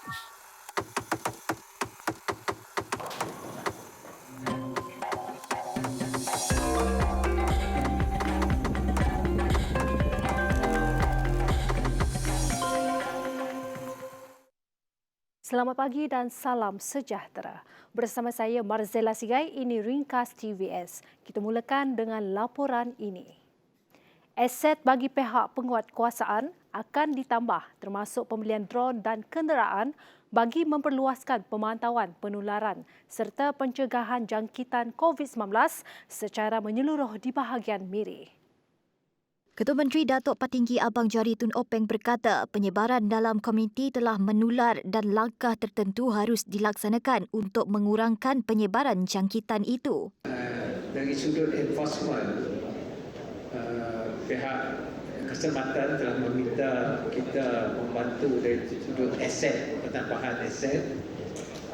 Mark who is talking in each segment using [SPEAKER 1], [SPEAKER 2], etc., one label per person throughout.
[SPEAKER 1] Selamat pagi dan salam sejahtera. Bersama saya Marzela Sigai, ini Ringkas TVS. Kita mulakan dengan laporan ini. Aset bagi pihak penguatkuasaan akan ditambah termasuk pembelian dron dan kenderaan bagi memperluaskan pemantauan penularan serta pencegahan jangkitan COVID-19 secara menyeluruh di bahagian Miri.
[SPEAKER 2] Ketua Menteri Datuk Patinggi Abang Jari Tun Openg berkata penyebaran dalam komuniti telah menular dan langkah tertentu harus dilaksanakan untuk mengurangkan penyebaran jangkitan itu.
[SPEAKER 3] Dari sudut enforcement, pihak keselamatan telah meminta kita membantu dari sudut aset, penambahan aset,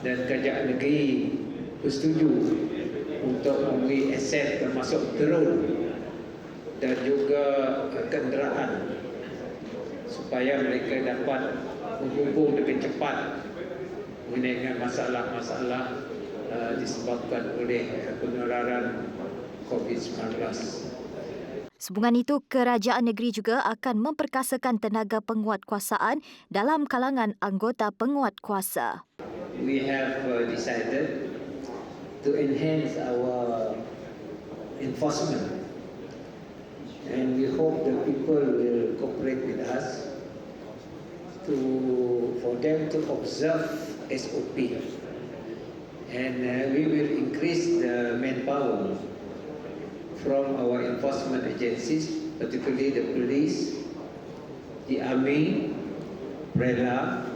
[SPEAKER 3] dan Kerajaan Negeri bersetuju untuk memberi aset termasuk drone dan juga kenderaan supaya mereka dapat menghubung dengan cepat mengenai dengan masalah-masalah disebabkan oleh penularan COVID-19.
[SPEAKER 2] Sambungan itu, Kerajaan Negeri juga akan memperkasakan tenaga penguatkuasaan dalam kalangan anggota penguatkuasa.
[SPEAKER 3] We have decided to enhance our enforcement. And we hope the people will cooperate with us for them to observe SOP. And we will increase the manpower from our enforcement agencies, particularly the police, the army, PRELA,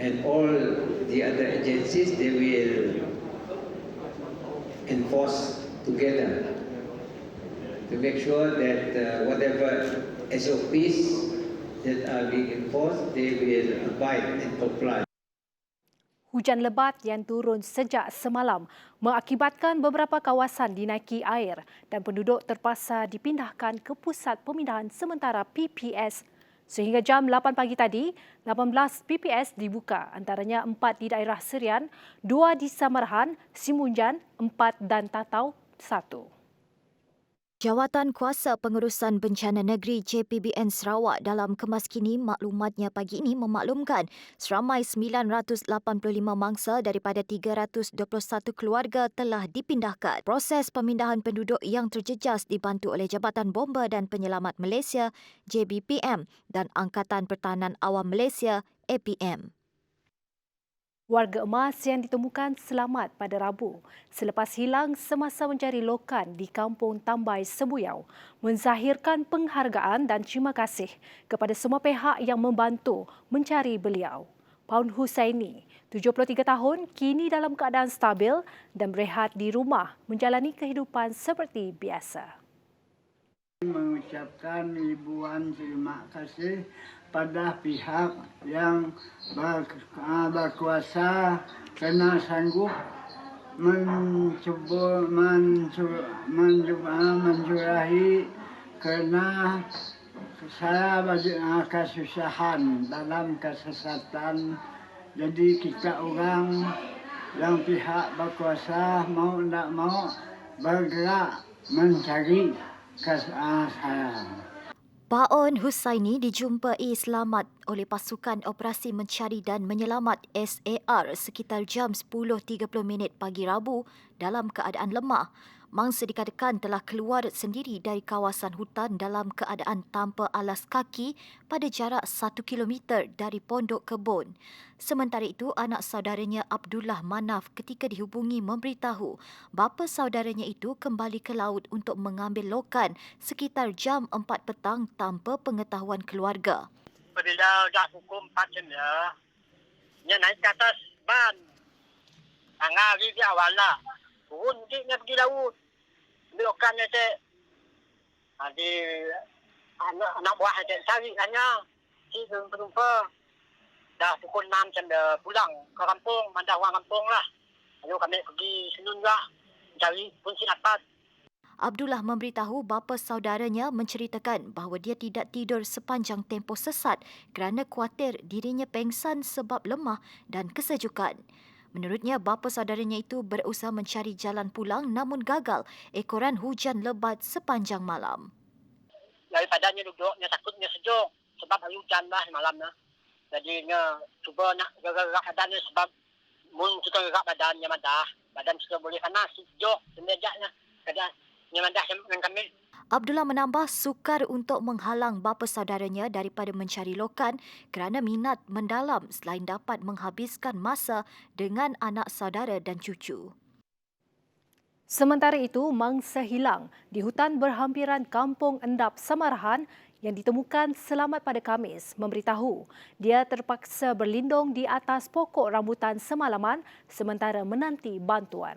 [SPEAKER 3] and all the other agencies. They will enforce together to make sure that whatever SOPs that are being enforced, they will abide and comply.
[SPEAKER 1] Hujan lebat yang turun sejak semalam mengakibatkan beberapa kawasan dinaiki air dan penduduk terpaksa dipindahkan ke pusat pemindahan sementara PPS. Sehingga jam 8 pagi tadi, 18 PPS dibuka, antaranya 4 di daerah Serian, 2 di Samarahan, Simunjan, 4 dan Tatau, 1.
[SPEAKER 2] Jawatan Kuasa Pengurusan Bencana Negeri JPBN Sarawak dalam kemas kini maklumatnya pagi ini memaklumkan seramai 985 mangsa daripada 321 keluarga telah dipindahkan. Proses pemindahan penduduk yang terjejas dibantu oleh Jabatan Bomba dan Penyelamat Malaysia JBPM dan Angkatan Pertahanan Awam Malaysia APM.
[SPEAKER 1] Warga emas yang ditemukan selamat pada Rabu selepas hilang semasa mencari lokan di Kampung Tambai Sebuyau menzahirkan penghargaan dan terima kasih kepada semua pihak yang membantu mencari beliau. Paun Husaini, 73 tahun, kini dalam keadaan stabil dan berehat di rumah menjalani kehidupan seperti biasa.
[SPEAKER 4] Mengucapkan ribuan terima kasih pada pihak yang berkuasa kerana sanggup mencurahi kerana saya kesusahan dalam kesesatan. Jadi kita orang yang pihak berkuasa mau tidak mau bergerak mencari saya.
[SPEAKER 2] Paun Husaini dijumpai selamat oleh pasukan operasi mencari dan menyelamat SAR sekitar jam 10.30 pagi Rabu dalam keadaan lemah. Mangsa dikatakan telah keluar sendiri dari kawasan hutan dalam keadaan tanpa alas kaki pada jarak 1 kilometer dari pondok kebun. Sementara itu, anak saudaranya Abdullah Manaf ketika dihubungi memberitahu bapa saudaranya itu kembali ke laut untuk mengambil lokan sekitar jam 4 petang tanpa pengetahuan keluarga.
[SPEAKER 5] Apabila dah pukul 4 jam dia naik ke atas ban. Hari dia awal lah. Turun dia pergi laut. Lokannya cik. Ada anak buah cik cari hanya. Si penumpang. Dah pukul 6 jam dia pulang ke kampung. Mandah orang kampung lah. Lalu kami pergi Senun lah. Cari pun dapat.
[SPEAKER 2] Abdullah memberitahu bapa saudaranya menceritakan bahawa dia tidak tidur sepanjang tempoh sesat kerana khuatir dirinya pengsan sebab lemah dan kesejukan. Menurutnya, bapa saudaranya itu berusaha mencari jalan pulang namun gagal ekoran hujan lebat sepanjang malam.
[SPEAKER 5] Daripadanya duduknya takutnya sejuk sebab hari hujan lah malam lah. Jadi cuba nak gerak badannya sebab mun kita gerak badannya madah, badan kita boleh panas sejuk semejaknya. Kadang-kadang madah dengan kami.
[SPEAKER 2] Abdullah menambah sukar untuk menghalang bapa saudaranya daripada mencari lokan kerana minat mendalam selain dapat menghabiskan masa dengan anak saudara dan cucu.
[SPEAKER 1] Sementara itu, mangsa hilang di hutan berhampiran Kampung Endap Samarahan yang ditemukan selamat pada Khamis memberitahu dia terpaksa berlindung di atas pokok rambutan semalaman sementara menanti bantuan.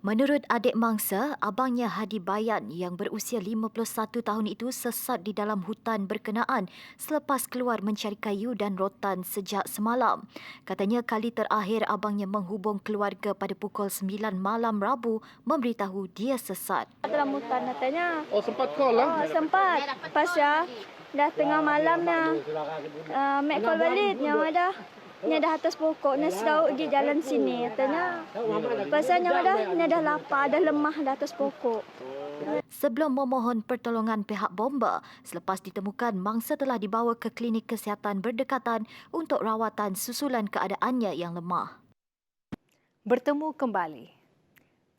[SPEAKER 2] Menurut adik mangsa, abangnya Hadi Bayan yang berusia 51 tahun itu sesat di dalam hutan berkenaan selepas keluar mencari kayu dan rotan sejak semalam. Katanya kali terakhir abangnya menghubung keluarga pada pukul 9 malam Rabu memberitahu dia sesat.
[SPEAKER 6] Dalam hutan katanya.
[SPEAKER 7] Oh, sempat call lah?
[SPEAKER 6] Oh, sempat. Pas dah tengah malam dah. Mek call balik yang ada. Ni dah atas pokok, ni sedau pergi jalan sini katanya. Pasal yang ada, ni dah lapar, dah lemah dah atas pokok.
[SPEAKER 2] Sebelum memohon pertolongan pihak bomba, selepas ditemukan mangsa telah dibawa ke klinik kesihatan berdekatan untuk rawatan susulan keadaannya yang lemah.
[SPEAKER 1] Bertemu kembali.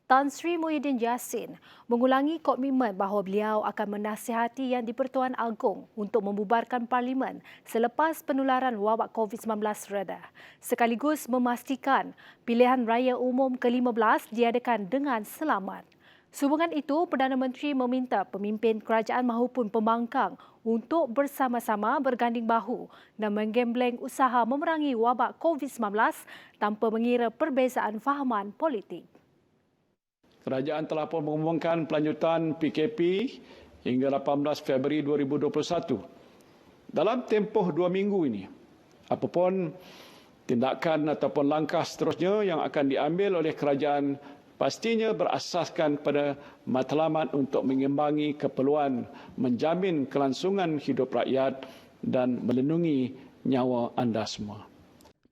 [SPEAKER 1] Tan Sri Muhyiddin Yassin mengulangi komitmen bahawa beliau akan menasihati Yang di-Pertuan Agong untuk membubarkan Parlimen selepas penularan wabak COVID-19 reda, sekaligus memastikan pilihan raya umum ke-15 diadakan dengan selamat. Sehubungan itu, Perdana Menteri meminta pemimpin kerajaan mahupun pembangkang untuk bersama-sama berganding bahu dan menggembleng usaha memerangi wabak COVID-19 tanpa mengira perbezaan fahaman politik.
[SPEAKER 7] Kerajaan telah pun mengumumkan pelanjutan PKP hingga 18 Februari 2021. Dalam tempoh 2 minggu ini, apapun tindakan ataupun langkah seterusnya yang akan diambil oleh kerajaan pastinya berasaskan pada matlamat untuk mengimbangi keperluan menjamin kelangsungan hidup rakyat dan melindungi nyawa anda semua.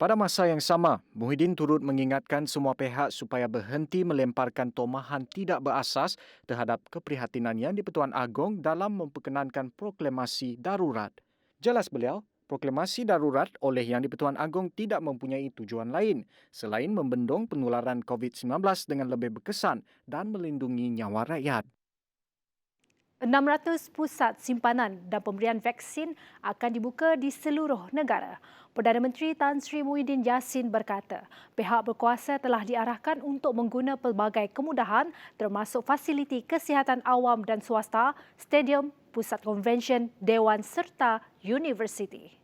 [SPEAKER 8] Pada masa yang sama, Muhyiddin turut mengingatkan semua pihak supaya berhenti melemparkan tomahan tidak berasas terhadap keprihatinan Yang di-Pertuan Agong dalam memperkenankan proklamasi darurat. Jelas beliau, proklamasi darurat oleh Yang di-Pertuan Agong tidak mempunyai tujuan lain selain membendung penularan COVID-19 dengan lebih berkesan dan melindungi nyawa rakyat.
[SPEAKER 1] 600 pusat simpanan dan pemberian vaksin akan dibuka di seluruh negara. Perdana Menteri Tan Sri Muhyiddin Yassin berkata, pihak berkuasa telah diarahkan untuk mengguna pelbagai kemudahan termasuk fasiliti kesihatan awam dan swasta, stadium, pusat konvensyen, dewan serta universiti.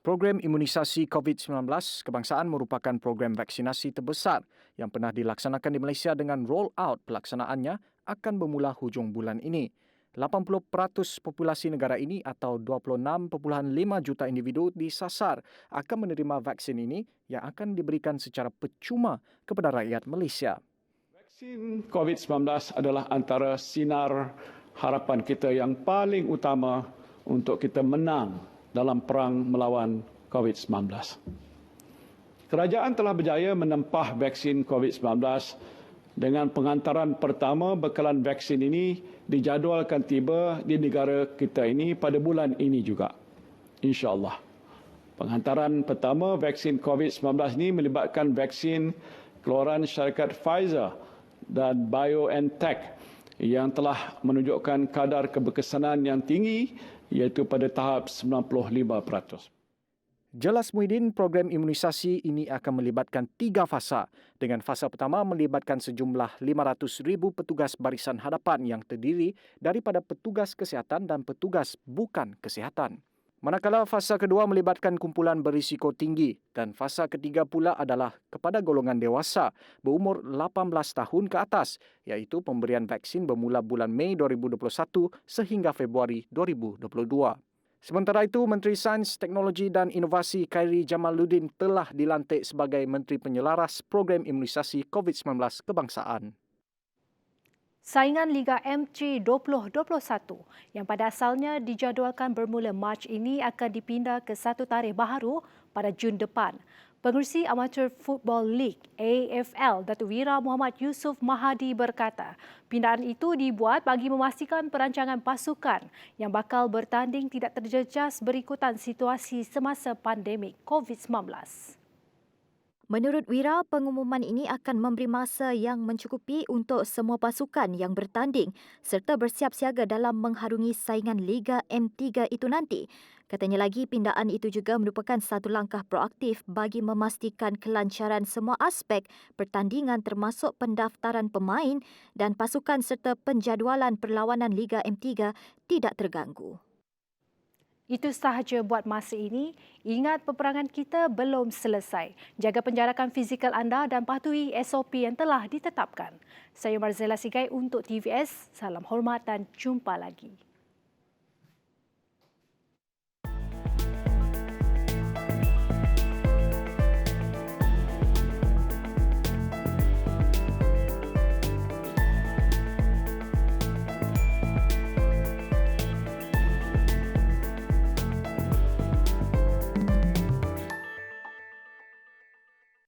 [SPEAKER 8] Program imunisasi COVID-19 kebangsaan merupakan program vaksinasi terbesar yang pernah dilaksanakan di Malaysia dengan roll-out pelaksanaannya akan bermula hujung bulan ini. 80% populasi negara ini atau 26.5 juta individu disasar akan menerima vaksin ini yang akan diberikan secara percuma kepada rakyat Malaysia.
[SPEAKER 7] Vaksin COVID-19 adalah antara sinar harapan kita yang paling utama untuk kita menang dalam perang melawan COVID-19. Kerajaan telah berjaya menempah vaksin COVID-19 dengan pengantaran pertama bekalan vaksin ini dijadualkan tiba di negara kita ini pada bulan ini juga. InsyaAllah. Pengantaran pertama vaksin COVID-19 ini melibatkan vaksin keluaran syarikat Pfizer dan BioNTech yang telah menunjukkan kadar keberkesanan yang tinggi iaitu pada tahap 95%.
[SPEAKER 8] Jelas Muhyiddin, program imunisasi ini akan melibatkan 3 fasa. Dengan fasa pertama melibatkan sejumlah 500,000 petugas barisan hadapan yang terdiri daripada petugas kesihatan dan petugas bukan kesihatan. Manakala fasa kedua melibatkan kumpulan berisiko tinggi dan fasa ketiga pula adalah kepada golongan dewasa berumur 18 tahun ke atas, iaitu pemberian vaksin bermula bulan Mei 2021 sehingga Februari 2022. Sementara itu, Menteri Sains, Teknologi dan Inovasi Khairi Jamaluddin telah dilantik sebagai Menteri Penyelaras Program Imunisasi COVID-19 Kebangsaan.
[SPEAKER 1] Saingan Liga MC 2021 yang pada asalnya dijadualkan bermula Mac ini akan dipindah ke satu tarikh baharu pada Jun depan. Pengerusi Amateur Football League AFL Datuk Wira Muhammad Yusof Mahadi berkata, pindahan itu dibuat bagi memastikan perancangan pasukan yang bakal bertanding tidak terjejas berikutan situasi semasa pandemik COVID-19.
[SPEAKER 2] Menurut Wira, pengumuman ini akan memberi masa yang mencukupi untuk semua pasukan yang bertanding serta bersiap siaga dalam mengharungi saingan Liga M3 itu nanti. Katanya lagi, pindaan itu juga merupakan satu langkah proaktif bagi memastikan kelancaran semua aspek pertandingan termasuk pendaftaran pemain dan pasukan serta penjadualan perlawanan Liga M3 tidak terganggu.
[SPEAKER 1] Itu sahaja buat masa ini. Ingat, peperangan kita belum selesai. Jaga penjarakan fizikal anda dan patuhi SOP yang telah ditetapkan. Saya Marzela Sigai untuk TVS. Salam hormat dan jumpa lagi.